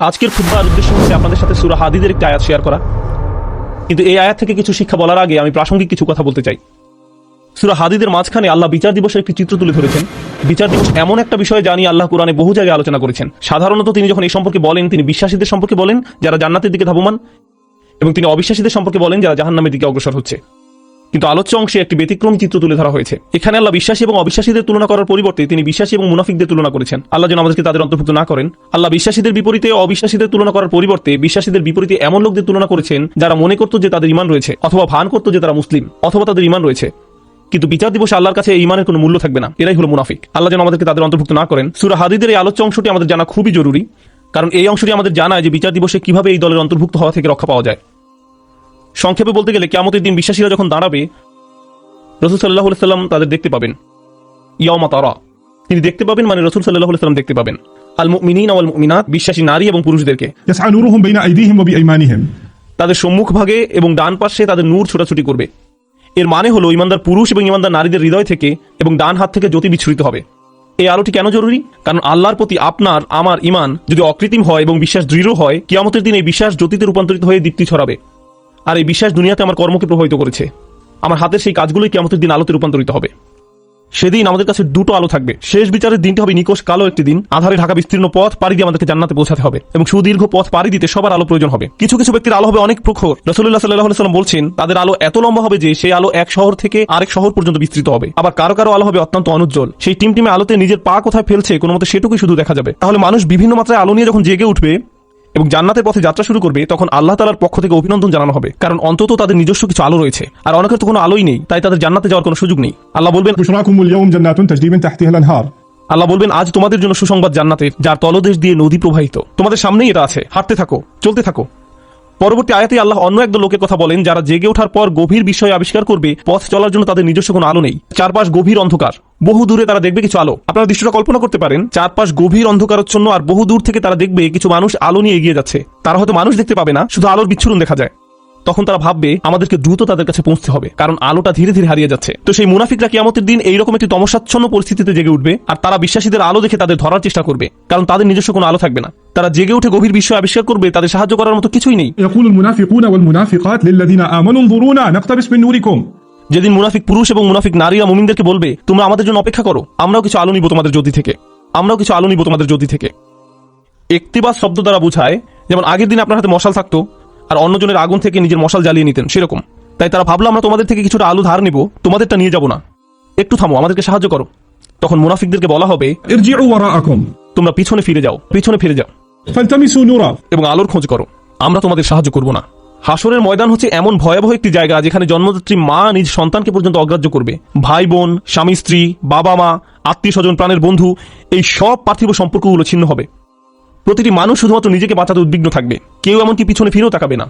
আজকের খুতবার উদ্দেশ্য হচ্ছে আপনাদের সাথে সূরা হাদীদের একটি আয়াত শেয়ার করা। কিন্তু এই আয়াত থেকে কিছু শিক্ষা বলার আগে আমি প্রাসঙ্গিক কিছু কথা বলতে চাই। সূরা হাদীদের মাঝখানে আল্লাহ বিচার দিবসের একটি চিত্র তুলে ধরেছেন। বিচার দিবস এমন একটা বিষয় জানি আল্লাহ কোরআনে বহু জায়গায় আলোচনা করেছেন। সাধারণত তিনি যখন এই সম্পর্কে বলেন, তিনি বিশ্বাসীদের সম্পর্কে বলেন যারা জান্নাতের দিকে ধাবমান, এবং তিনি অবিশ্বাসীদের সম্পর্কে বলেন যারা জাহান্নামের দিকে অগ্রসর হচ্ছে। কিন্তু আলোচ্য অংশে একটি ব্যতিক্রমী চিত্র তুলে ধরা হয়েছে। এখানে আল্লাহ বিশ্বাসী এবং অবিশ্বাসীদের তুলনা করার পরিবর্তে তিনি বিশ্বাসী এবং মুনাফিকদের তুলনা করেছেন। আল্লাহ যেন আমাদেরকে তাদের অন্তর্ভুক্ত না করেন। আল্লাহ বিশ্বাসীদের বিপরীতে অবিশ্বাসীদের তুলনা করার পরিবর্তে বিশ্বাসীদের বিপরীতে এমন লোকদের তুলনা করেছেন যারা মনে করত যে তাদের ঈমান রয়েছে, অথবা ভান করত যে তারা মুসলিম, অথবা তাদের ঈমান রয়েছে, কিন্তু বিচার দিবসে আল্লাহর কাছে এই ঈমানের কোনো মূল্য থাকবে না। এরাই হলো মুনাফিক। আল্লাহ যেন আমাদেরকে তাদের অন্তর্ভুক্ত না করেন। সূরা হাদীদের এই আলোচ্য অংশটি আমাদের জানা খুবই জরুরি, কারণ এই অংশটি আমাদের জানায় যে বিচার দিবসে কিভাবে এই দলের অন্তর্ভুক্ত হওয়া থেকে রক্ষা পাওয়া যায়। সংক্ষেপে বলতে গেলে কিয়ামতের দিন বিশ্বাসীরা যখন দাঁড়াবে, রাসূল সাল্লাল্লাহু আলাইহি ওয়াসাল্লাম তাদের দেখতে পাবেন। ইয়াউমা তারা, তিনি দেখতে পাবেন মানে রাসূল সাল্লাল্লাহু আলাইহি ওয়াসাল্লাম দেখতে পাবেন আল মুমিনিনা ওয়াল মুমিনাত, বিশ্বাসী নারী এবং পুরুষদেরকে। ইয়াসআ নূরুহুম বাইনা আইদিহিম ওয়া বিআইমানিহিম, তাদের সম্মুখ ভাগে এবং ডান পাশে তাদের নূর ছোটাছুটি করবে। এর মানে হলো ইমানদার পুরুষ এবং ইমানদার নারীদের হৃদয় থেকে এবং ডান হাত থেকে জ্যোতি বিচ্ছুরিত হবে। এই আলোটি কেন জরুরি? কারণ আল্লাহর প্রতি আপনার আমার ঈমান যদি অকৃত্রিম হয় এবং বিশ্বাস দৃঢ় হয়, কিয়ামতের দিন এই বিশ্বাস জ্যোতিতে রূপান্তরিত হয়ে দীপ্তি ছড়াবে। আর এই বিশ্বাস দুনিয়াতে আমার কর্মকে প্রভাবিত করেছে। আমার হাতের সেই কাজগুলোই কিয়ামতের দিন আলোতে রূপান্তরিত হবে। সেদিন আমাদের কাছে দুটো আলো থাকবে। শেষ বিচারের দিনটি হবে নিকষ কালো একটি দিন। আধারে ঢাকা বিস্তীর্ণ পথ পাড়ি দিয়ে আমাদেরকে জান্নাতে পৌঁছাতে হবে, এবং সুদীর্ঘ পথ পাড়ি দিতে সবার আলো প্রয়োজন হবে। কিছু কিছু ব্যক্তির আলো হবে অনেক প্রখর। রাসূলুল্লাহ সাল্লাল্লাহু আলাইহি ওয়াসাল্লাম বলছেন তাদের আলো এত লম্বা হবে যে সেই আলো এক শহর থেকে আরেক শহর পর্যন্ত বিস্তৃত হবে। আবার কারো কারো আলো হবে অত্যন্ত অনুজ্জ্বল। সেই টিমটিমে আলোতে নিজের পা কোথায় ফেলছে কোনো মতে সেটুকুই শুধু দেখা যাবে। তাহলে মানুষ বিভিন্ন মাত্রায় আলো নিয়ে যখন জেগে উঠবে এবং জান্নাতের পথে যাত্রা শুরু করবে, তখন আল্লাহ তাআলার পক্ষ থেকে অভিনন্দন জানানো হবে, কারণ অন্তত তাদের নিজস্ব কিছু আলো রয়েছে। আর অনেকের তো কোনো আলোই নেই, তাই তাদের জান্নাতে যাওয়ার কোনো সুযোগ নেই। আল্লাহ বলবেন, বুশরাকুমুল ইয়াউম জান্নাতুন তাজরি মিন তাহতিহা আল-আনহার, আল্লাহ বলবেন আজ তোমাদের জন্য সুসংবাদ জান্নাতের, যার তলদেশ দিয়ে নদী প্রবাহিত। তোমাদের সামনেই এটা আছে, হাঁটতে থাকো, চলতে থাকো। পরবর্তী আয়াতে আল্লাহ অন্য একদল লোকের কথা বলেন যারা জেগে ওঠার পর গভীর বিষয় আবিষ্কার করবে পথ চলার জন্য তাদের নিজস্ব কোনো আলো নেই। চারপাশ গভীর অন্ধকার, বহু দূরে তারা দেখবে কিছু আলো। আপনারা দৃশ্যটা কল্পনা করতে পারেন, চারপাশ গভীর অন্ধকারাচ্ছন্ন আর বহু দূর থেকে তারা দেখবে কিছু মানুষ আলো নিয়ে এগিয়ে যাচ্ছে। তারা হয়তো মানুষ দেখতে পাবে না, শুধু আলোর বিচ্ছুরণ দেখা যায়। তখন তারা ভাববে আমাদেরকে দ্রুত তাদের কাছে পৌঁছতে হবে, কারণ আলোটা ধীরে ধীরে হারিয়ে যাচ্ছে। তো সেই মুনাফিকরা কিয়ামতের দিন এইরকম একটি তমসাচ্ছন্ন পরিস্থিতিতে জেগে উঠবে, আর তারা বিশ্বাসীদের আলো দেখে তাদের ধরার চেষ্টা করবে, কারণ তাদের নিজস্ব কোনো আলো থাকবে না। তারা জেগে উঠে গভীর বিষয় আবিষ্কার করবে, তাদের সাহায্য করার মতো কিছুই নেই। ইয়াকুলুল মুনাফিকুনা ওয়াল মুনাফিকাত লিল্লাযিনা আমানু উনজুরুনা নাকতাবিস মিন নূরিকুম, যেদিন মুনাফিক পুরুষ এবং মুনাফিক নারীরা মুমিনদেরকে বলবে তোমরা আমাদের জন্য অপেক্ষা করো, আমরাও কিছু আলো নিব তোমাদের জ্যোতি থেকে, আমরাও কিছু আলো নিব তোমাদের জ্যোতি থেকে। ইকতিবাস শব্দ দ্বারা বোঝায় যেমন আগের দিন আপনার হাতে মশাল থাকতো আর অন্যজনের আগুন থেকে নিজের মশাল জ্বালিয়ে নিতেন, সেরকম। তাই তারা ভাবলো আমরা তোমাদের থেকে কিছুটা আলো ধার নিব, তোমাদেরটা নিয়ে যাব না, একটু থামো, আমাদেরকে সাহায্য করো। তখন মুনাফিকদেরকে বলা হবে ইরজিউ ওয়ারাআকুম, তোমরা পিছনে ফিরে যাও, পিছনে ফিরে যাও ফালতামিসু নূরা, এবং আলোর খোঁজ করো, আমরা তোমাদের সাহায্য করব না। হাসরের ময়দান হচ্ছে এমন ভয়াবহ একটি জায়গা যেখানে জন্মদাত্রী মা নিজ সন্তানকে পর্যন্ত অগ্রাহ্য করবে। ভাই বোন, স্বামী স্ত্রী, বাবা মা, আত্মীয় স্বজন, প্রাণের বন্ধু, এই সব পার্থিব সম্পর্কগুলো ছিন্ন হবে। প্রতিটি মানুষ শুধুমাত্র নিজেকে বাঁচাতে উদ্বিগ্ন থাকবে, কেউ এমনকি পিছনে ফিরেও তাকাবে না।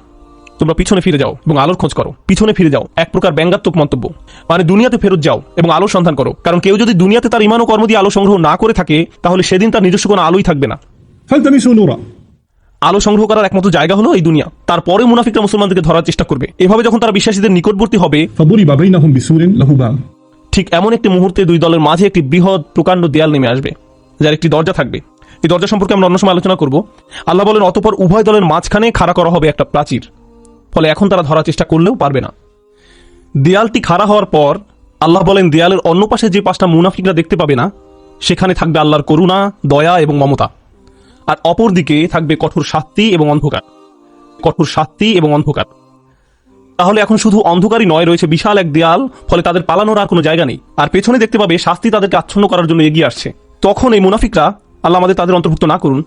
তোমরা পিছনে ফিরে যাও এবং আলোর খোঁজ করো, পিছনে ফিরে যাও এক প্রকার ব্যঙ্গাত্মক মন্তব্য, মানে দুনিয়াতে ফেরত যাও এবং আলোর সন্ধান করো। কারণ কেউ যদি দুনিয়াতে তার ঈমান ও কর্ম দিয়ে আলো সংগ্রহ না করে থাকে, তাহলে সেদিন তার নিজস্ব কোনো আলোই থাকবে না। ফালতামিসু নূরা, আলো সংগ্রহ করার একমাত্র জায়গা হলো এই দুনিয়া। তারপরে মুনাফিকরা মুসলমানদেরকে ধরার চেষ্টা করবে। এভাবে যখন তারা বিশ্বাসীদের নিকটবর্তী হবে, ফাদুরিবা বাইনাহুম বিসুরিন লাহু বাব, ঠিক এমন একটি মুহূর্তে দুই দলের মাঝে একটি বৃহৎ প্রকাণ্ড দেয়াল নেমে আসবে, যার একটি দরজা থাকবে। এই দরজা সম্পর্কে আমরা অন্য সময় আলোচনা করব। আল্লাহ বলেন অতঃপর উভয় দলের মাঝখানে খাড়া করা হবে একটা প্রাচীর, ফলে এখন তারা ধরার চেষ্টা করলেও পারবে না। দেয়ালটি খাড়া হওয়ার পর আল্লাহ বলেন দেয়ালের অন্য পাশে যে পাঁচটা মুনাফিকরা দেখতে পাবে না, সেখানে থাকবে আল্লাহর করুণা, দয়া এবং মমতা, আর অপর দিকে থাকবে কঠোর শাস্তি এবং অন্ধকার, কঠোর শাস্তি এবং অন্ধকার। তাহলে এখন শুধু অন্ধকারই নয়, রয়েছে বিশাল এক দেয়াল, ফলে তাদের পালানোর আর কোনো জায়গা নেই। আর পেছনে দেখতে পাবে শাস্তি তাদেরকে আচ্ছন্ন করার জন্য এগিয়ে আসছে। তখন এই মুনাফিকরা, আল্লাহ আমাদের তাদের অন্তর্ভুক্ত না করুন,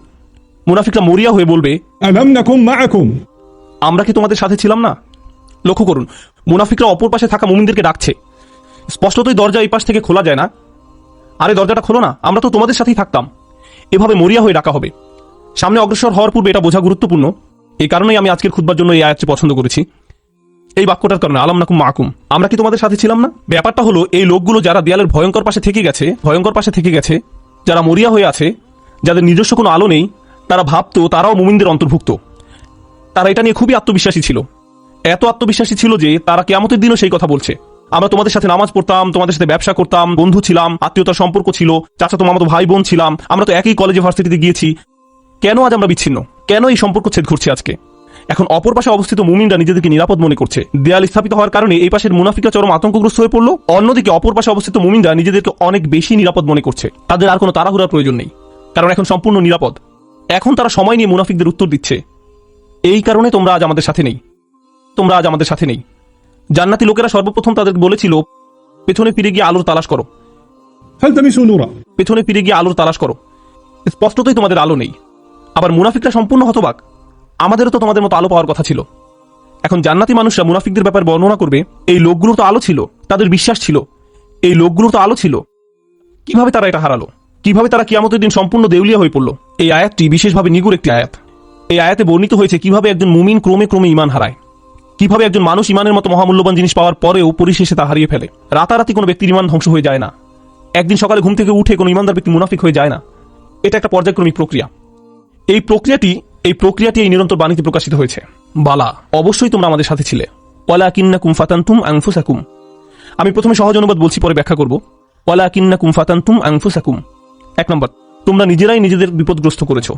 মুনাফিকরা মরিয়া হয়ে বলবে আলাম নাকুম মাআকুম, আমরা কি তোমাদের সাথে ছিলাম না? লক্ষ্য করুন, মুনাফিকরা অপর পাশে থাকা মুমিনদেরকে ডাকছে। স্পষ্টতই দরজা এই পাশ থেকে খোলা যায় না। আরে দরজাটা খোলো না, আমরা তো তোমাদের সাথেই থাকতাম। এভাবে মরিয়া হয়ে ডাকা হবে। সামনে অগ্রসর হওয়ার পূর্বে এটা বোঝা গুরুত্বপূর্ণ। এই কারণেই আমি আজকের খুতবার জন্য এই আয়াতটি পছন্দ করেছি, এই বাক্যটার কারণে, আলাম নাকুম মাকুম, আমরা কি তোমাদের সাথে ছিলাম না? ব্যাপারটা হলো এই লোকগুলো যারা দেয়ালের ভয়ঙ্কর পাশে থেকে গেছে, যারা মরিয়া হয়ে আছে, যাদের নিজস্ব কোনো আলো নেই, তারা ভাবতো তারাও মুমিনদের অন্তর্ভুক্ত। তারা এটা নিয়ে খুবই আত্মবিশ্বাসী ছিল, এত আত্মবিশ্বাসী ছিল যে তারা কিয়ামতের দিনও সেই কথা বলছে, আমরা তোমাদের সাথে নামাজ পড়তাম, তোমাদের সাথে ব্যবসা করতাম, বন্ধু ছিলাম, আত্মীয়তার সম্পর্ক ছিল, চাচাতো মামাতো ভাই বোন ছিলাম, আমরা তো একই কলেজে ভার্সিটিতে গিয়েছি, কেন আজ আমরা বিচ্ছিন্ন? কেন এই সম্পর্ক ছেদ ঘটছে আজকে? এখন অপর পাশে অবস্থিত মুমিনরা নিজেদেরকে নিরাপদ মনে করছে, দেয়াল স্থাপিত হওয়ার কারণে এই পাশের মুনাফিকরা চরম আতঙ্কগ্রস্ত হয়ে পড়লো। অন্যদিকে অপর পাশে অবস্থিত মুমিনরা নিজেদেরকে অনেক বেশি নিরাপদ মনে করছে, তাদের আর কোনো তাড়াহুড়ার প্রয়োজন নেই, কারণ এখন সম্পূর্ণ নিরাপদ। এখন তারা সময় নিয়ে মুনাফিকদের উত্তর দিচ্ছে, এই কারণে তোমরা আজ আমাদের সাথে নেই, তোমরা আজ আমাদের সাথে নেই। জান্নাতি লোকেরা সর্বপ্রথম তাদের বলেছিল, পেছনে ফিরে গিয়ে আলোর তালাশ করো, فالتمسوا نورا পেছনে ফিরে গিয়ে আলোর তালাশ করো, স্পষ্টতই তোমাদের আলো নেই। আবার মুনাফিকরা সম্পূর্ণ হতবাক, আমাদেরও তো তোমাদের মতো আলো পাওয়ার কথা ছিল। এখন জান্নাতি মানুষরা মুনাফিকদের ব্যাপারে বর্ণনা করবে, এই লোকগুলো তো আলো ছিল, তাদের বিশ্বাস ছিল, এই লোকগুলো তো আলো ছিল, কিভাবে তারা এটা হারালো? কিভাবে তারা কিয়ামতের দিন সম্পূর্ণ দেউলিয়া হয়ে পড়ল? এই আয়াতটি বিশেষভাবে নিগুড় একটি আয়াত। এই আয়াতে বর্ণিত হয়েছে কিভাবে একজন মুমিন ক্রমে ক্রমে ঈমান হারায়, কিভাবে একজন মানুষ ঈমানের মতো মহামূল্যবান জিনিস পাওয়ার পরেও পরিশেষে তা হারিয়ে ফেলে। রাতারাতি কোনো ব্যক্তির ঈমান ধ্বংস হয়ে যায় না, একদিন সকালে ঘুম থেকে উঠে কোনো ঈমানদার ব্যক্তি মুনাফিক হয়ে যায় না। এটা একটা পর্যায়ক্রমিক প্রক্রিয়া। এই প্রক্রিয়াটি এই নিরন্তর বাণীতে প্রকাশিত হয়েছে। বালা, অবশ্যই তোমরা আমাদের সাথে ছিলে। ওয়ালাকিন্নাকুম ফাতানতুম আনফুসাকুম। আমি প্রথমে সহজ অনুবাদ বলছি, পরে ব্যাখ্যা করব। ওয়ালাকিন্নাকুম ফাতানতুম আনফুসাকুম। 1 নম্বর, তোমরা নিজেরাই নিজেদের বিপদগ্রস্ত করেছো।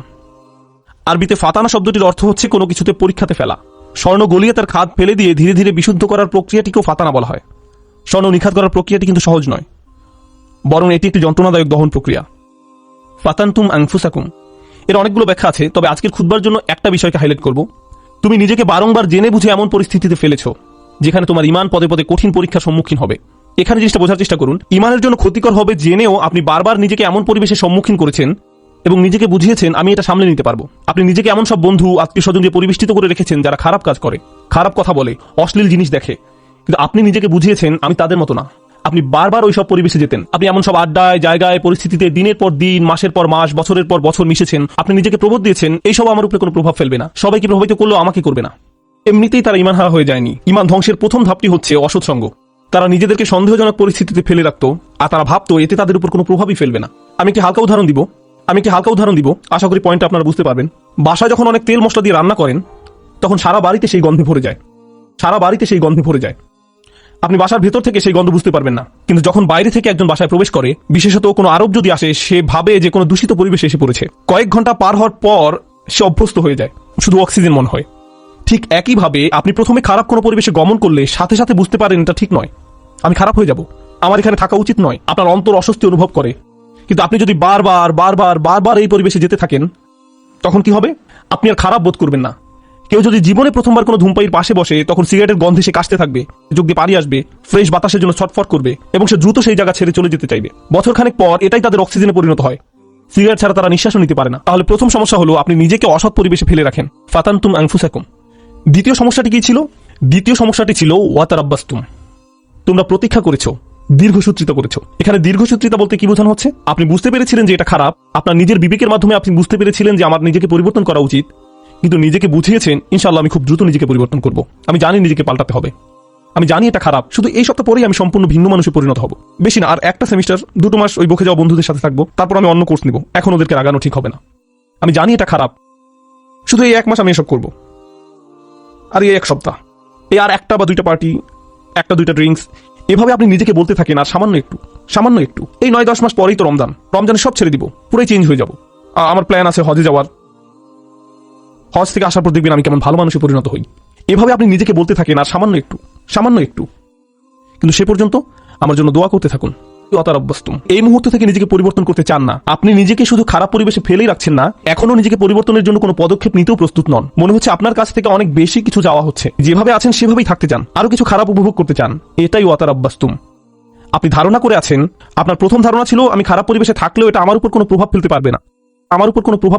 আরবিতে ফাতানা শব্দটির অর্থ হচ্ছে কোনো কিছুতে পরীক্ষাতে ফেলা। স্বর্ণ গলিয়ে তার খাদ ফেলে দিয়ে ধীরে ধীরে বিশুদ্ধ করার প্রক্রিয়াটিকেও ফাতানা বলা হয়। স্বর্ণ নিখাত করার প্রক্রিয়াটি কিন্তু সহজ নয়, বরং এটি একটি যন্ত্রণাদায়ক দহন প্রক্রিয়া। ফাতানতুম আনফুসাকুম এর অনেকগুলো ব্যাখ্যা আছে, তবে আজকের খুতবার জন্য একটা বিষয়কে হাইলাইট করব। তুমি নিজেকে বারংবার জেনে বুঝে এমন পরিস্থিতিতে ফেলেছো যেখানে তোমার ঈমান পদে পদে কঠিন পরীক্ষার সম্মুখীন হবে। এখানে জিনিসটা বোঝার চেষ্টা করুন, ঈমানের জন্য ক্ষতিকর হবে জেনেও আপনি বারবার নিজেকে এমন পরিবেশের সম্মুখীন করেছেন এবং নিজেকে বুঝিয়েছেন আমি এটা সামলে নিতে পারবো। আপনি নিজেকে এমন সব বন্ধু আত্মীয় স্বজন দিয়ে পরিবেষ্টিত করে রেখেছেন যারা খারাপ কাজ করে, খারাপ কথা বলে, অশ্লীল জিনিস দেখে, কিন্তু আপনি নিজেকে বুঝিয়েছেন আমি তাদের মতো না। আপনি বারবার ওই সব পরিবেশে যেতেন, আপনি এমন সব আড্ডায় জায়গায় পরিস্থিতিতে দিনের পর দিন, মাসের পর মাস, বছরের পর বছর মিশেছেন। আপনি নিজেকে প্রবোধ দিয়েছেন এইসব আমার উপরে কোনো প্রভাব ফেলবে না, সবাইকে প্রভাবিত করলেও আমাকে করবে না। এমনিতেই তারা ঈমান হারা হয়ে যায়নি। ঈমান ধ্বংসের প্রথম ধাপটি হচ্ছে অসৎসঙ্গ। তারা নিজেদেরকে সন্দেহজনক পরিস্থিতিতে ফেলে রাখতো, আর তারা ভাবতো এতে তাদের উপর কোনো প্রভাবই ফেলবে না। আমি একটি হালকা উদাহরণ দিব, আশা করি পয়েন্টটা আপনারা বুঝতে পারবেন। বাসায় যখন অনেক তেল মশলা দিয়ে রান্না করেন, তখন সারা বাড়িতে সেই গন্ধে ভরে যায়। আপনি বাসার ভেতর থেকে সেই গন্ধ বুঝতে পারবেন না, কিন্তু যখন বাইরে থেকে একজন বাসায় প্রবেশ করে, বিশেষত কোনো আরব যদি আসে, সে ভাবে যে কোনো দূষিত পরিবেশে এসে পড়েছে। কয়েক ঘন্টা পার হওয়ার পর সে অভ্যস্ত হয়ে যায়, শুধু অক্সিজেন মনে হয়। ঠিক একইভাবে আপনি প্রথমে খারাপ কোনো পরিবেশে গমন করলে সাথে সাথে বুঝতে পারেন এটা ঠিক নয়, আমি খারাপ হয়ে যাব, আমার এখানে থাকা উচিত নয়। আপনার অন্তর অস্বস্তি অনুভব করে। কিন্তু আপনি যদি বারবার এই পরিবেশে যেতে থাকেন, তখন কি হবে? আপনি আর খারাপ বোধ করবেন না। কেউ যদি জীবনে প্রথমবার কোনো ধূমপায়ীর পাশে বসে, তখন সিগারেটের গন্ধে সে কাশতে থাকবে, যোগ দিয়ে পানি আসবে, ফ্রেশ বাতাসের জন্য ছটফট করবে এবং সে দ্রুত সেই জায়গা ছেড়ে চলে যেতে চাইবে। বছরখানেক পর এটাই তাদের অক্সিজেনে পরিণত হয়। সিগারেট ছাড়া তারা নিঃশ্বাসও নিতে পারে না। তাহলে প্রথম সমস্যা হলো আপনি নিজেকে অসৎ পরিবেশে ফেলে রাখেন। ফাতানতুম আনফুসাকুম। দ্বিতীয় সমস্যাটি কি ছিল? দ্বিতীয় সমস্যাটি ছিল ওয়াতারাব্বাসতুম। তোমরা প্রতীক্ষা করেছো, দীর্ঘসূত্রিতা করেছো। এখানে দীর্ঘসূত্রিতা বলতে কি বোঝানো হচ্ছে? আপনি বুঝতে পেরেছিলেন যে এটা খারাপ, আপনার নিজের বিবেকের মাধ্যমে আপনি বুঝতে পেরেছিলেন যে আমার নিজেকে পরিবর্তন করা উচিত, কিন্তু নিজেকে বুঝিয়েছেন ইনশাআল্লাহ আমি খুব দ্রুত নিজেকে পরিবর্তন করব, আমি জানি নিজেকে পাল্টাতে হবে, আমি জানি এটা খারাপ, শুধু এই সপ্তাহ পরেই আমি সম্পূর্ণ ভিন্ন মানুষে পরিণত হব। বেশি না, আর একটা সেমিস্টার 2 মাস ওই বকে যাওয়া বন্ধুদের সাথে থাকবো, তারপর আমি অন্য কোর্স নিব। এখন ওদেরকে রাগানো ঠিক হবে না। আমি জানি এটা খারাপ, শুধু এই 1 মাস আমি এসব করব। আর এই 1 সপ্তাহ, এই আর 1টা বা 2টা পার্টি, 1টা-2টা ড্রিঙ্কস, এভাবে আপনি নিজেকে বলতে থাকেন। আর সামান্য একটু এই 9-10 মাস পরেই তো রমজানে সব ছেড়ে দিব, পুরোই চেঞ্জ হয়ে যাব। আমার প্ল্যান আছে হজে যাওয়ার, হজ থেকে আসার পর দেখবেন আমি কেমন ভালো মানুষে পরিণত হই। এভাবে আপনি নিজেকে বলতে থাকেন আর সামান্য একটু, কিন্তু সে পর্যন্ত আমার জন্য দোয়া করতে থাকুন। এই মুহূর্ত থেকে নিজেকে পরিবর্তন করতে চান না, আপনি নিজেকে শুধু খারাপ পরিবেশে ফেলেই রাখছেন না, এখনো নিজেকে পরিবর্তনের জন্য কোনো পদক্ষেপ নিতেও প্রস্তুত নন। মনে হচ্ছে আপনার কাছ থেকে অনেক বেশি কিছু চাওয়া হচ্ছে। যেভাবে আছেন সেভাবেই থাকতে চান, আরো কিছু খারাপ উপভোগ করতে চান। এটাই ওয়াতারাব্বাসতুম। আপনি ধারণা করে আছেন, আপনার প্রথম ধারণা ছিল আমি খারাপ পরিবেশে থাকলেও এটা আমার উপর কোনো প্রভাব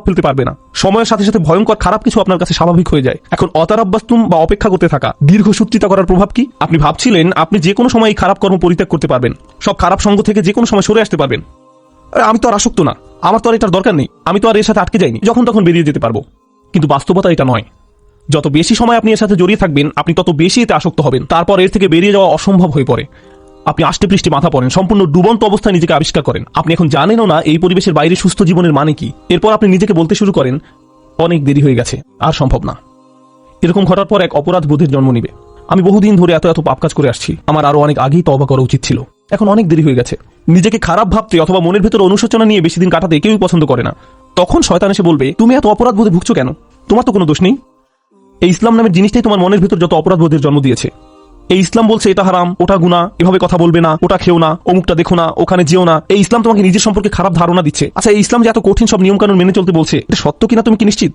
ফেলতে পারবে না, সময়ের সাথে সাথে ভয়ঙ্কর খারাপ কিছু আপনার কাছে স্বাভাবিক হয়ে যায়। এখন অতারাব্বাসতুম বা অপেক্ষা করতে থাকা, দীর্ঘসূত্রিতা করার প্রভাব কি? আপনি ভাবছিলেন আপনি যে কোনো সময় এই খারাপ কর্ম পরিত্যাগ করতে পারবেন, সব খারাপ সঙ্গ থেকে যে কোনো সময় সরে আসতে পারবেন। আমি তো আর আসক্ত না, আমার তো আর এটার দরকার নেই, আমি তো আর এর সাথে আটকে যাইনি, যখন তখন বেরিয়ে যেতে পারবো। কিন্তু বাস্তবতা এটা নয়। যত বেশি সময় আপনি এর সাথে জড়িয়ে থাকবেন, আপনি তত বেশি এতে আসক্ত হবেন। তারপর এর থেকে বেরিয়ে যাওয়া অসম্ভব হয়ে পড়ে। আপনি আষ্টে পৃষ্ঠে মাথা পড়েন, সম্পূর্ণ ডুবন্ত অবস্থায় নিজেকে আবিষ্কার করেন। আপনি এখন জানেনও না এই পরিবেশের বাইরে সুস্থ জীবনের মানে কি। এরপর আপনি নিজেকে বলতে শুরু করেন অনেক দেরি হয়ে গেছে, আর সম্ভব না। এরকম ঘটার পর এক অপরাধ বোধের জন্ম নিবে। আমি বহুদিন ধরে এত পাপ কাজ করে আসছি, আমার আরো অনেক আগেই তওবা করা উচিত ছিল, এখন অনেক দেরি হয়ে গেছে। নিজেকে খারাপ ভাবতে অথবা মনের ভেতর অনুশোচনা নিয়ে বেশি দিন কাটাতে কেউই পছন্দ করে না। তখন শয়তান এসে বলবে তুমি এত অপরাধ বোধে ভুগছো কেন? তোমার তো কোনো দোষ নেই। এই ইসলাম নামের জিনিসটাই তোমার মনের ভিতর যত অপরাধবোধের জন্ম দিয়েছে। এই ইসলাম বলছে এটা হারাম, ওটা গুনাহ, এভাবে কথা বলবে না, ওটা খেও না, অমুকটা দেখো না, ওখানে যেও না। এই ইসলাম তোমাকে নিজের সম্পর্কে খারাপ ধারণা দিচ্ছে। আচ্ছা, এই ইসলাম যে এত কঠিন সব নিয়মকানুন মেনে চলতে বলছে, এটা সত্য কিনা তুমি কি নিশ্চিত?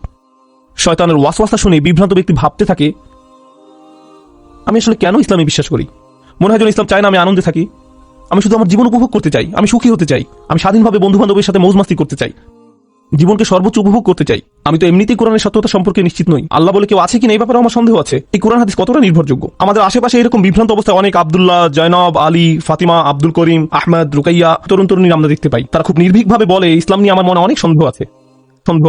শয়তানের ওয়াসওয়াসা শুনে বিভ্রান্ত ব্যক্তি ভাবতে থাকে, আমি আসলে কেন ইসলামে বিশ্বাস করি? মনে হয় যেন ইসলাম চায় না আমি আনন্দে থাকি। আমি শুধু আমার জীবন উপভোগ করতে চাই, আমি সুখী হতে চাই, আমি স্বাধীনভাবে বন্ধু বান্ধবের সাথে মৌজ মাস্তি করতে চাই, জীবনকে সর্বোচ্চ উপভোগ করতে চাই। আমি তো এমনিতেই কোরআনের সত্যতা সম্পর্কে নিশ্চিত নই। আল্লাহ বলে কেউ আছে কিনা এই ব্যাপারে আমার সন্দেহ আছে। এই কোরআন হাদিস কতটা নির্ভরযোগ্য? আমাদের আশেপাশে এরকম বিভ্রান্ত অবস্থায় অনেক আব্দুল্লাহ, জয়নব, আলী, ফাতিমা, আব্দুল করিম, আহমদ, রুকাইয়া তরুণ তরুণীর আমরা দেখতে পাই। তারা খুব নির্ভীকভাবে বলে ইসলাম নিয়ে আমার মনে অনেক সন্দেহ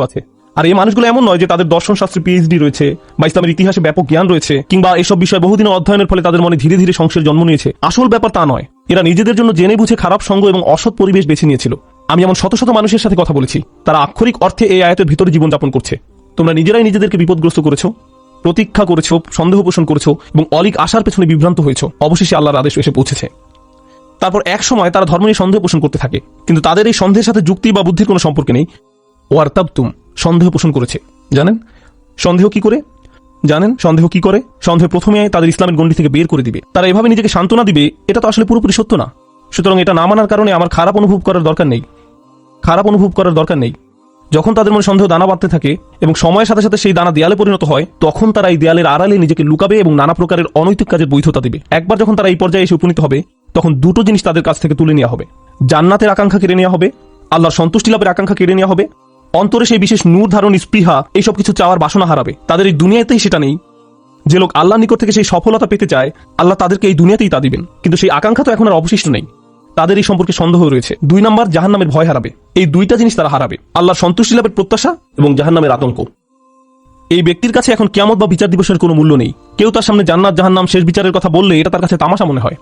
আছে। আর এই মানুষগুলো এমন নয় যে তাদের দর্শন শাস্ত্রে পিএইচডি রয়েছে বা ইসলামের ইতিহাসে ব্যাপক জ্ঞান রয়েছে কিংবা এসব বিষয়ে বহুদিনের অধ্যয়নের ফলে তাদের মনে ধীরে ধীরে সংশয়ের জন্ম নিয়েছে। আসল ব্যাপার তা নয়। এরা নিজেদের জন্য জেনে বুঝে খারাপ সঙ্গ এবং অসৎ পরিবেশ বেছে নিয়েছিল। আমি এমন শত শত মানুষের সাথে কথা বলেছি, তারা আক্ষরিক অর্থে এই আয়াতের ভিতরে জীবনযাপন করছে। তোমরা নিজেরাই নিজেদেরকে বিপদগ্রস্ত করেছো, প্রতীক্ষা করেছো, সন্দেহ পোষণ করেছো এবং অলিক আশার পেছনে বিভ্রান্ত হয়েছো। অবশেষে আল্লাহর আদেশ এসে পৌঁছেছে। তারপর এক সময় তারা ধর্ম নিয়ে সন্দেহ পোষণ করতে থাকে, কিন্তু তাদের এই সন্দেহের সাথে যুক্তি বা বুদ্ধির কোনো সম্পর্ক নেই। ওয়ারতাবতুম, সন্দেহ পোষণ করেছে। জানেন সন্দেহ কি করে? সন্দেহ প্রথমে তাদের ইসলামের গণ্ডি থেকে বের করে দিবে। তারা এভাবে নিজেকে সান্ত্বনা দিবে, এটা তো আসলে পুরোপুরি সত্য না। সুতরাং এটা না মানার কারণে আমার খারাপ অনুভব করার দরকার নেই। যখন তাদের মনে সন্দেহ দানা বাঁধতে থাকে এবং সময়ের সাথে সাথে সেই দানা দেয়ালে পরিণত হয়, তখন তারা এই দেয়ালের আড়ালে নিজেকে লুকাবে এবং নানা প্রকারের অনৈতিক কাজের বৈধতা দিবে। একবার যখন তারা এই পর্যায়ে এসে উপনীত হবে, তখন দুটো জিনিস তাদের কাছ থেকে তুলে নেওয়া হবে। জান্নাতের আকাঙ্ক্ষা কেড়ে নেওয়া হবে, আল্লাহর সন্তুষ্টি লাভের আকাঙ্ক্ষা কেড়ে নেওয়া হবে, অন্তরে সেই বিশেষ নূর ধারণ, স্পৃহা, এইসব কিছু চাওয়ার বাসনা হারাবে। তাদের এই দুনিয়াতেই সেটা নেই। যে লোক আল্লাহর নিকট থেকে সেই সফলতা পেতে চায়, আল্লাহ তাদেরকে এই দুনিয়াতেই তা দিবেন, কিন্তু সেই আকাঙ্ক্ষা তো এখন আর অবশিষ্ট নেই। তাদের এই সম্পর্কে সন্দেহ রয়েছে। 2 নাম্বার, জাহান্নামের ভয় হারাবে। এই দুইটা জিনিস তারা হারাবে, আল্লাহর সন্তুষ্টি লাভের প্রত্যাশা এবং জাহান্নামের আতঙ্ক। এই ব্যক্তির কাছে এখন কিয়ামত বা বিচার দিবসের কোনো মূল্য নেই। কেউ তার সামনে জান্নাত জাহান্নাম শেষ বিচারের কথা বললে এটা তার কাছে তামাশা মনে হয়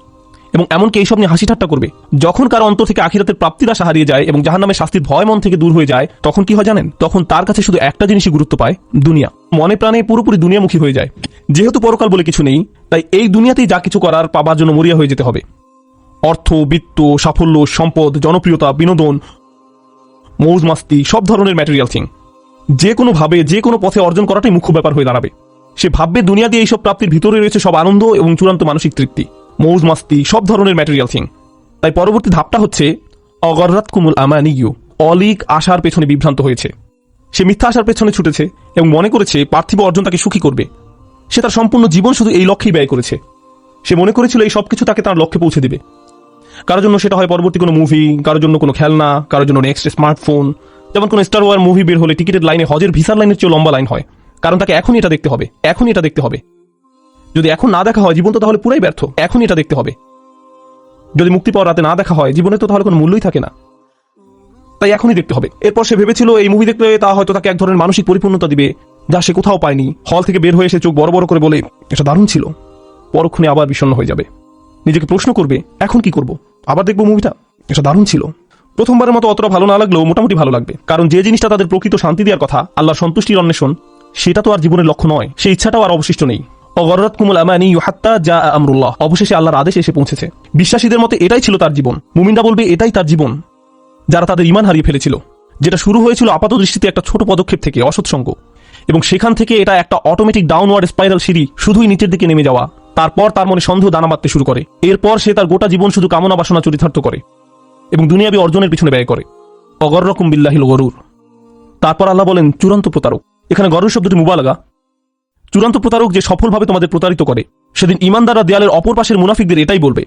এবং এমনকি এইসব নিয়ে হাসি ঠাট্টা করবে। যখন কারো অন্তর থেকে আখিরাতের প্রাপ্তির আশা হারিয়ে যায় এবং জাহান্নামের শাস্তির ভয় মন থেকে দূর হয়ে যায়, তখন কি হয় জানেন? তখন তার কাছে শুধু একটা জিনিসই গুরুত্ব পায়, দুনিয়া। মনে প্রাণে পুরোপুরি দুনিয়ামুখী হয়ে যায়। যেহেতু পরকাল বলে কিছু নেই, তাই এই দুনিয়াতেই যা কিছু করার পাবার জন্য মরিয়া হয়ে যেতে হবে। অর্থ, বিত্ত, সাফল্য, সম্পদ, জনপ্রিয়তা, বিনোদন, মৌজ মাস্তি, সব ধরনের ম্যাটেরিয়াল থিং যে কোনো ভাবে যে কোনো পথে অর্জন করাটাই মুখ্য ব্যাপার হয়ে দাঁড়াবে। সে ভাববে দুনিয়া দিয়ে এইসব প্রাপ্তির ভিতরে রয়েছে সব আনন্দ এবং চূড়ান্ত মানসিক তৃপ্তি, মৌজ মাস্তি, সব ধরনের ম্যাটেরিয়াল থিং। তাই পরবর্তী ধাপটা হচ্ছে অগররাতকুমুল আমানিয়ু, অলিক আশার পেছনে বিভ্রান্ত হয়েছে। সে মিথ্যা আশার পেছনে ছুটেছে এবং মনে করেছে পার্থিব অর্জন তাকে সুখী করবে। সে তার সম্পূর্ণ জীবন শুধু এই লক্ষ্যেই ব্যয় করেছে। সে মনে করেছিল এই সবকিছু তাকে তার লক্ষ্যে পৌঁছে দিবে। কারোর জন্য সেটা হয় পরবর্তী কোনো মুভি, কারোর জন্য কোনো খেলনা, কারোর জন্য নেক্সট স্মার্টফোন। যেমন কোনো স্টার ওয়ার মুভি বের হলে টিকিটের লাইনে হজের ভিসার লাইনের চেয়ে লম্বা লাইন হয়, কারণ তাকে এখনই এটা দেখতে হবে। যদি এখন না দেখা হয়, জীবন তো তাহলে পুরাই ব্যর্থ। এখনই এটা দেখতে হবে। যদি মুক্তি পাওয়ার রাতে না দেখা হয়, জীবনে তো তাহলে কোনো মূল্যই থাকে না। তাই এখনই দেখতে হবে। এরপর সে ভেবেছিল এই মুভি দেখলে তা হয়তো তাকে এক ধরনের মানসিক পরিপূর্ণতা দিবে, যা সে কোথাও পায়নি। হল থেকে বের হয়ে এসে চোখ বড় বড় করে বলে, এটা দারুণ ছিল। পরক্ষণে আবার বিষণ্ণ হয়ে যাবে। নিজেকে প্রশ্ন করবে, এখন কি করব? আবার দেখবো মুভিটা, এটা দারুণ ছিল। প্রথমবারের মতো অতটা ভালো না লাগলেও মোটামুটি ভালো লাগবে, কারণ যে জিনিসটা তাদের প্রকৃত শান্তি দেওয়ার কথা, আল্লাহর সন্তুষ্টির অন্বেষণ, সেটা তো আর জীবনের লক্ষ্য নয়। সেই ইচ্ছাটাও আর অবশিষ্ট নেই। অগররাতকুমুল আমানিয়ু হাত্তা জা আমরুল্লাহ, অবশেষে আল্লাহর আদেশ এসে পৌঁছেছে। বিশ্বাসীদের মতে এটাই ছিল তার জীবন। মুমিনরা বলবে এটাই তার জীবন, যারা তাদের ঈমান হারিয়ে ফেলেছিল। যেটা শুরু হয়েছিল আপাত দৃষ্টিতে একটা ছোট পদক্ষেপ থেকে, অসৎসঙ্গ, এবং সেখান থেকে এটা একটা অটোমেটিক ডাউনওয়ার্ড স্পাইরাল সিঁড়ি, শুধুই নিচের দিকে নেমে যাওয়া। তারপর তার মনে সন্দেহ দানা বাঁধতে শুরু করে। এরপর সে তার গোটা জীবন শুধু কামনা বাসনা চরিতার্থ করে এবং দুনিয়াবী অর্জনের পিছনে ব্যয় করে। অগররকুম বিল্লাহিল গরুর। তারপর আল্লাহ বলেন চূড়ান্ত প্রতারক। এখানে গরুর শব্দটি মুবালাগা। চূড়ান্ত প্রতারক যে সফলভাবে তোমাদের প্রতারিত করে, সেদিন ঈমানদাররা দেয়ালের অপর পাশের মুনাফিকদের এটাই বলবে।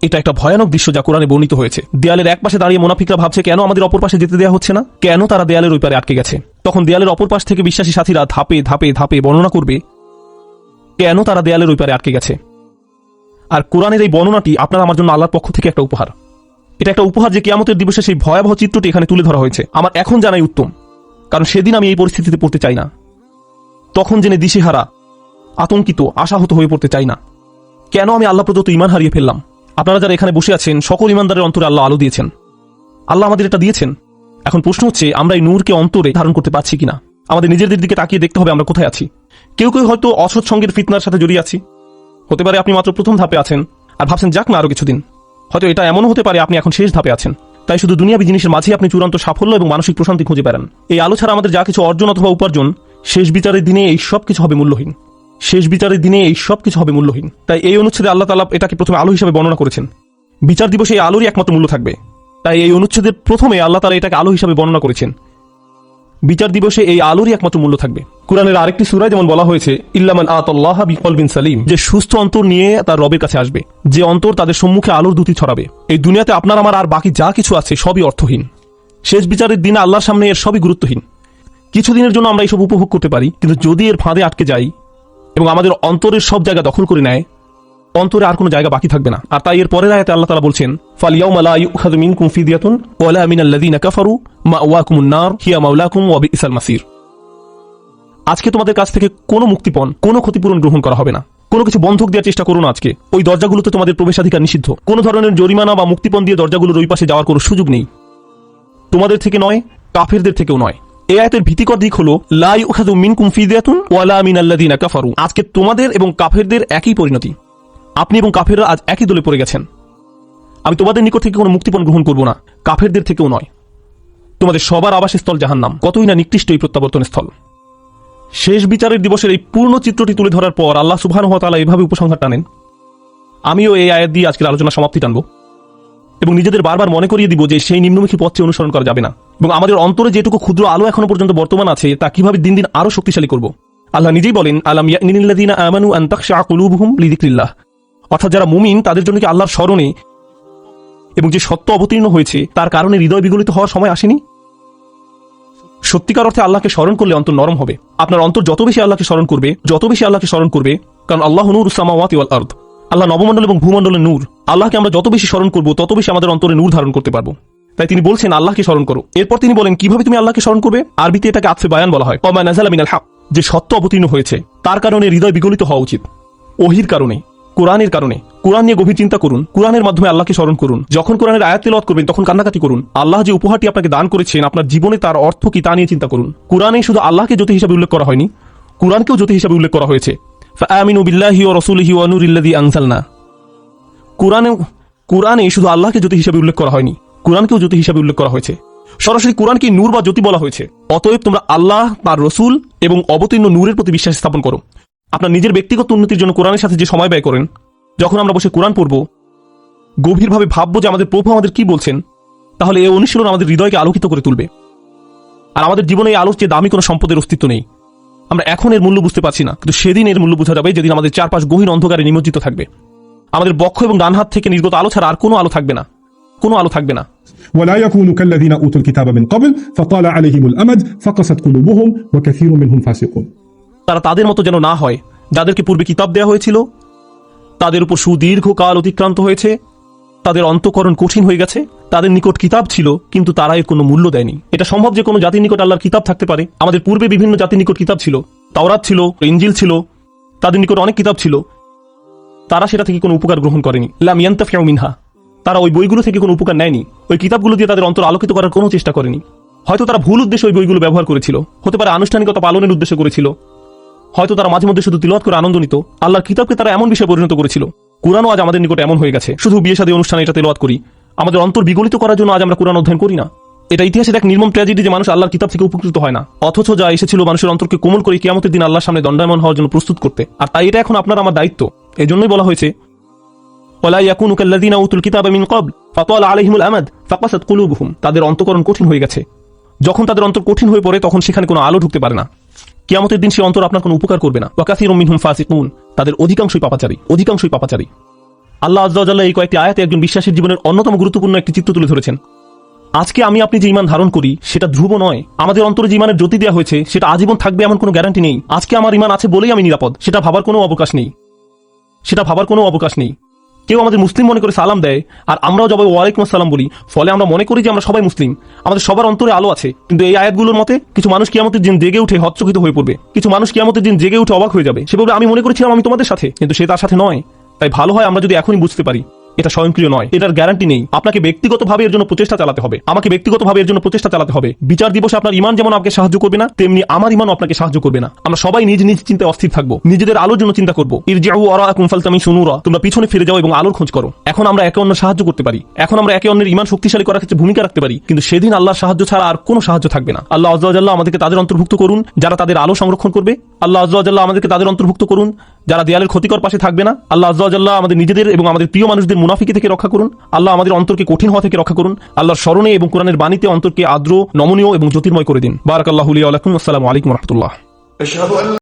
এটা একটা ভয়ানক দৃশ্য যা কোরআনে বর্ণিত হয়েছে। দেয়ালের এক পাশে দাঁড়িয়ে মুনাফিকরা ভাবছে কেন আমাদের অপর পাশে যেতে দেওয়া হচ্ছে না, কেন তারা দেয়ালের ওই পারে আটকে গেছে। তখন দেয়ালের অপর পাশ থেকে বিশ্বাসী সাথীরা ধাপে ধাপে ধাপে বর্ণনা করবে কেন তারা দেয়ালের ওই পারে আটকে গেছে। আর কোরআনের এই বর্ণনাটি আপনার আমার জন্য আল্লাহর পক্ষ থেকে একটা উপহার। এটা একটা উপহার যে কিয়ামতের দিবসে সেই ভয়াবহ চিত্রটি এখানে তুলে ধরা হয়েছে। আমার এখন জানাই উত্তম, কারণ সেদিন আমি এই পরিস্থিতিতে পড়তে চাই না। তখন জেনে দিশেহারা, আতঙ্কিত, আশাহত হয়ে পড়তে চাই না। কেন আমি আল্লাহ প্রদত্ত ঈমান হারিয়ে ফেললাম। আপনারা যারা এখানে বসে আছেন, সকল ঈমানদারের অন্তরে আল্লাহ আলো দিয়েছেন। আল্লাহ আমাদের এটা দিয়েছেন। এখন প্রশ্ন হচ্ছে আমরা এই নূরকে অন্তরে ধারণ করতে পারছি কিনা। আমাদের নিজেদের দিকে তাকিয়ে দেখতে হবে আমরা কোথায় আছি। কেউ কেউ হয়তো অসৎ সঙ্গের ফিতনার সাথে জড়িয়ে আছি। হতে পারে আপনি মাত্র প্রথম ধাপে আছেন আর ভাবছেন যাক না আরো কিছুদিন। হয়তো এটা এমনও হতে পারে আপনি এখন শেষ ধাপে আছেন। তাই শুধু দুনিয়াবী জিনিসের মাঝে আপনি চূড়ান্ত সাফল্য এবং মানসিক প্রশান্তি খুঁজে বেড়ান। এই আলো ছাড়া আমাদের যা কিছু অর্জন অথবা উপার্জন, শেষ বিচারের দিনে এই সব কিছু হবে মূল্যহীন। শেষ বিচারের দিনে এই সব কিছু হবে মূল্যহীন। তাই এই অনুচ্ছেদে আল্লাহ তাআলা এটাকে প্রথমে আলো হিসাবে বর্ণনা করেছেন। বিচার দিবসে এই আলোরই একমাত্র মূল্য থাকবে। তাই এই অনুচ্ছেদের প্রথমে আল্লাহ তাআলা এটাকে আলো হিসাবে বর্ণনা করেছেন। বিচার দিবসে এই আলোরই একমাত্র মূল্য থাকবে। কুরআনের আরেকটি সূরায় যেমন বলা হয়েছে, ইল্লামান আতাল্লাহা বিকলবিন সালিম, যে সুস্থ অন্তর নিয়ে তার রবের কাছে আসবে, যে অন্তর তাদের সম্মুখে আলোর দ্যুতি ছড়াবে। এই দুনিয়াতে আপনার আমার আর বাকি যা কিছু আছে সবই অর্থহীন। শেষ বিচারের দিনে আল্লাহর সামনে এর সবই গুরুত্বহীন। কিছুদিনের জন্য আমরা এইসব উপভোগ করতে পারি, কিন্তু যদি এর ফাঁদে আটকে যাই এবং আমাদের অন্তরের সব জায়গা দখল করে নেয়, অন্তরে আর কোনো জায়গা বাকি থাকবে না। আর তাই এর পরের আয়াতে আল্লাহ তাআলা বলছেন, ফালিয়াউমা লা ইউখাযু মিনকুম ফিদিয়াতুন ওয়ালা মিনাল্লাযিনা কাফারু মাওয়াকুমুন নার হিয়া মাওলাকুম ওয়া বিইসাল মাসির। আজকে তোমাদের কাছ থেকে কোনো মুক্তিপণ, কোনো ক্ষতিপূরণ গ্রহণ করা হবে না। কোনো কিছু বন্ধক দেওয়ার চেষ্টা করো না। আজকে ওই দরজাগুলোতে তোমাদের প্রবেশাধিকার নিষিদ্ধ। কোনো ধরনের জরিমানা বা মুক্তিপণ দিয়ে দরজাগুলোর ওই পাশে যাওয়ার কোনো সুযোগ নেই। তোমাদের থেকে নয়, কাফেরদের থেকেও নয়। এই আয়াতের ভীতিকর দিক হলো, লা ইউখাযু মিনকুম ফিদিয়াতুন ওয়ালা মিনাল্লাযিনা কাফারু। আজকে তোমাদের এবং কাফেরদের একই পরিণতি। আপনি এবং কাফেররা আজ একই দলে পড়ে গেছেন। আমি তোমাদের নিকট থেকে কোনো মুক্তিপণ গ্রহণ করব না, কাফেরদের থেকেও নয়। তোমাদের সবার আবাসস্থল জাহান্নাম। কতই না নিকৃষ্ট এই প্রত্যাবর্তন স্থল। শেষ বিচারের দিবসের এই পূর্ণ চিত্রটি তুলে ধরার পর আল্লাহ সুবহানাহু ওয়া তাআলা এভাবে উপসংহার টানেন। আমিও এই আয়াত দিয়ে আজকের আলোচনা সমাপ্তি টানব এবং নিজেদের বারবার মনে করিয়ে দিব যে সেই নিম্নমুখী পথটি অনুসরণ করা যাবে না, এবং আমাদের অন্তরে যেটুকু ক্ষুদ্র আলো এখনো পর্যন্ত বর্তমান আছে তা কিভাবে দিন দিন আরো শক্তিশালী করব। আল্লাহ নিজেই বলেন, আলাম ইয়ানিল্লাযিনা আমানু আন তাখশা কুলুবুহুম লিযিকরিল্লাহ, অর্থাৎ যারা মুমিন তাদের জন্য কি আল্লাহর স্মরণে এবং যে সত্য অবতীর্ণ হয়েছে তার কারণে হৃদয় বিগলিত হওয়ার সময় আসেনি। সত্যিকার অর্থে আল্লাহকে স্মরণ করলে অন্তর নরম হবে। আপনার অন্তর যত বেশি আল্লাহকে স্মরণ করবে, যত বেশি আল্লাহকে স্মরণ করবে, কারণ আল্লাহ নূরুস সামাওয়াতি ওয়াল আরদ, আল্লাহ নবমণ্ডল এবং ভূমণ্ডলের নূর। আল্লাহকে আমরা যত বেশি স্মরণ করব তত বেশি আমাদের অন্তরে নূর ধারণ করতে পারবো। তাই তিনি বলছেন আল্লাহকে স্মরণ করো। এরপর তিনি বলেন কিভাবে তুমি আল্লাহকে স্মরণ করবে। আরবিতে এটাকে আতফে বায়ান বলা হয়। ওমা নাযালা মিনাল হক, যে সত্য অবতীর্ণ হয়েছে তার কারণে হৃদয় বিগলিত হওয়া উচিত। ওহির কারণে, কোরআনের কারণে। কোরআন নিয়ে গভীর চিন্তা করুন, কোরআনের মাধ্যমে আল্লাহকে স্মরণ করুন। যখন কোরআনের আয়াত তেলাওয়াত করবেন তখন কান্নাকাটি করুন। আল্লাহ যে উপহারটি আপনাকে দান করেছেন আপনার জীবনে তার অর্থ কি তা নিয়ে চিন্তা করুন। কোরআনে শুধু আল্লাহকে জ্যোতি হিসাবে উল্লেখ করা হয়নি, কোরআনকেও জ্যোতি হিসাবে উল্লেখ করা হয়েছে। ফাআমিনু বিল্লাহি ওয়া রাসূলিহি ওয়া নূরিল্লাযী আনজালনা। কোরআনে শুধু আল্লাহকে জ্যোতি হিসাবে উল্লেখ করা হয়নি, কোরআনকেও জ্যোতি হিসাবে উল্লেখ করা হয়েছে। সরাসরি কোরআনকে নূর বা জ্যোতি বলা হয়েছে। অতএব তোমরা আল্লাহ, তার রসুল এবং অবতীর্ণ নূরের প্রতি বিশ্বাস স্থাপন করো। আপনার নিজের ব্যক্তিগত উন্নতির জন্য কোরআনের সাথে যে সময় ব্যয় করেন, যখন আমরা বসে কোরআন পড়ব, গভীরভাবে ভাববো যে আমাদের প্রভু আমাদের কি বলছেন, তাহলে এই অনুশীলন আমাদের হৃদয়কে আলোকিত করে তুলবে। আর আমাদের জীবনে এই আলোর চেয়ে দামি কোনো সম্পদের অস্তিত্ব নেই। আমরা এখন এর মূল্য বুঝতে পারছি না, কিন্তু সেদিন এর মূল্য বোঝা যাবে যেদিন আমাদের চারপাশ গহীন অন্ধকারে নিমজ্জিত থাকবে। আমাদের বক্ষ এবং ডান হাত থেকে নির্গত আলো ছাড়া আর কোনো আলো থাকবে না, কোনো আলো থাকবে না। ولا يكونوا كالذين أوتوا الكتاب من قبل فطال عليهم الأمد فقست قلوبهم وكثير منهم فاسقون। তারা তাদের মতো যেন না হয় যাদেরকে পূর্বে কিতাব দেওয়া হয়েছিল, তাদের উপর সুদীর্ঘ কাল অতিক্রান্ত হয়েছে, তাদের অন্তঃকরণ কঠিন হয়ে গেছে। তাদের নিকট কিতাব ছিল কিন্তু তারা এর কোনো মূল্য দেয়নি। এটা সম্ভব যে কোনো জাতির নিকট আল্লাহর কিতাব থাকতে পারে। আমাদের পূর্বে বিভিন্ন জাতির নিকট কিতাব ছিল, তাওরাত ছিল, ইনজিল ছিল, তাদের নিকট অনেক কিতাব ছিল, তারা সেটা থেকে কোনো উপকার গ্রহণ করেনি। লাম ইয়ান্তাফিউ মিনহা, তারা ওই বইগুলো থেকে কোনো উপকার নেয়নি। ওই কিতাবগুলো দিয়ে তাদের অন্তর আলোকিত করার কোনো চেষ্টা করেনি। হয়তো তারা ভুল উদ্দেশ্যে ওই বইগুলো ব্যবহার করেছিল, হতে পারে আনুষ্ঠানিকতা পালনের উদ্দেশ্য করেছিল, হয়তো তারা মাঝে মধ্যে শুধু তিলাওয়াত করে আনন্দ নিত। আল্লাহর কিতাবকে তারা এমন বিষয়ে পরিণত করেছিল। কুরআনও আজ আমাদের নিকট এমন হয়ে গেছে, শুধু বিয়ে শাদী অনুষ্ঠানে এটা তেলাওয়াত করি। আমাদের অন্তর বিগলিত করার জন্য আজ আমরা কুরআন অধ্যয়ন করি না। এটা ইতিহাসের এক নির্মম ট্র্যাজেডি যে মানুষ আল্লাহর কিতাব থেকে উপকৃত হয় না, অথচ যা এসেছিল মানুষের অন্তরকে কোমল করে কিয়ামতের দিন আল্লাহর সামনে দণ্ডায়মান হওয়ার জন্য প্রস্তুত করতে। আর তাই এটা এখন আপনার আমার দায়িত্ব। এজন্যই বলা হয়েছে, ওয়ালা ইয়াকুনু কাল্লাযিনা উতুল কিতাবা মিন ক্বাবল ফাতালা আলাইহিমুল আমাদ ফাকাসাত কুলুবুহুম। তাদের অন্তঃকরণ কঠিন হয়ে গেছে। যখন তাদের অন্তর কঠিন হয়ে পড়ে তখন সেখানে কোনো আলো ঢুকতে পারে না। কিয়ামতের দিন সেই অন্তর আপনার কোনো উপকার করবে না। ওয়া কাসীরুম মিনহুম ফাসিকুন, তাদের অধিকাংশই পাপাচারী। আল্লাহ আযজা ওয়া জাল্লা এই কয়েকটি আয়াতে একজন বিশ্বাসীর জীবনের অন্যতম গুরুত্বপূর্ণ একটি চিত্র তুলে ধরেছেন। আজকে আমি আপনি যে ঈমান ধারণ করি সেটা ধ্রুব নয়। আমাদের অন্তরে যে ঈমানের জ্যোতি দেওয়া হয়েছে সেটা আজীবন থাকবে এমন কোনো গ্যারান্টি নেই। আজকে আমার ঈমান আছে বলেই আমি নিরাপদ, সেটা ভাবার কোনো অবকাশ নেই। কেউ আমাদের মুসলিম মনে করে সালাম দেয় আর আমরাও জবাবে ওয়ালাইকুম আসসালাম বলি, ফলে আমরা মনে করি যে আমরা সবাই মুসলিম, আমাদের সবার অন্তরে আলো আছে। কিন্তু এই আয়াতগুলোর মতে কিছু মানুষ কিয়ামতের দিন জেগে উঠে হতচকিত হয়ে পড়বে, কিছু মানুষ কিয়ামতের দিন জেগে উঠে অবাক হয়ে যাবে। সেভাবে আমি মনে করেছিলাম আমি তোমাদের সাথে, কিন্তু সে তার সাথে নয়। তাই ভালো হয় আমরা যদি এখনই বুঝতে পারি। এটা স্বয়ংক্রিয় নয়, এটার গ্যারান্টি নেই। আপনাকে ব্যক্তিগতভাবে এর জন্য প্রচেষ্টা চালাতে হবে, আমাকে ব্যক্তিগতভাবে এর জন্য প্রচেষ্টা চালাতে হবে। বিচার দিবসে আপনার ইমান যেমন আপনাকে সাহায্য করবে না, তেমনি আমার ইমানও আপনাকে সাহায্য করবে না। আমরা সবাই নিজ নিজ চিন্তায় অস্থির থাকবো, নিজেদের আলোর জন্য চিন্তা করবো। ইরজিউ ওয়ারাকুম ফালতামিসু নূরা, তোমরা পিছনে ফিরে যাও এবং আলোর খোঁজ করো। এখন আমরা একে অন্যের সাহায্য করতে পারি, এখন আমরা একে অন্যের ইমান শক্তিশালী করার ক্ষেত্রে ভূমিকা রাখতে পারি, কিন্তু সেদিন আল্লাহর সাহায্য ছাড়া আর কোনো সাহায্য থাকবে না। আল্লাহ আযজা ওয়া জাল্লা আমাদেরকে তাদের অন্তর্ভুক্ত করুন যারা তাদের আলো সংরক্ষণ করবে। আল্লাহ আযজা ওয়া জাল্লা আমাদেরকে তাদের অন্তর্ভুক্ত করুন যারা দেয়ালের ক্ষতিকর পাশে থাকবে না। আল্লাহ আযজা ওয়া জাল্লা আমাদের নিজেদের এবং আমাদের প্রিয় মানুষদের মুনাফিকি থেকে রক্ষা করুন। আল্লাহ আমাদের অন্তরকে কঠিন হওয়া থেকে রক্ষা করুন। আল্লাহর স্মরণে এবং কোরআনের বাণীতে অন্তরকে আর্দ্র, নমনীয় এবং জ্যোতির্ময় করে দিন। বারাকাল্লাহু লি ওয়া লাকুম। আসসালামু আলাইকুম ওয়া রাহমাতুল্লাহ।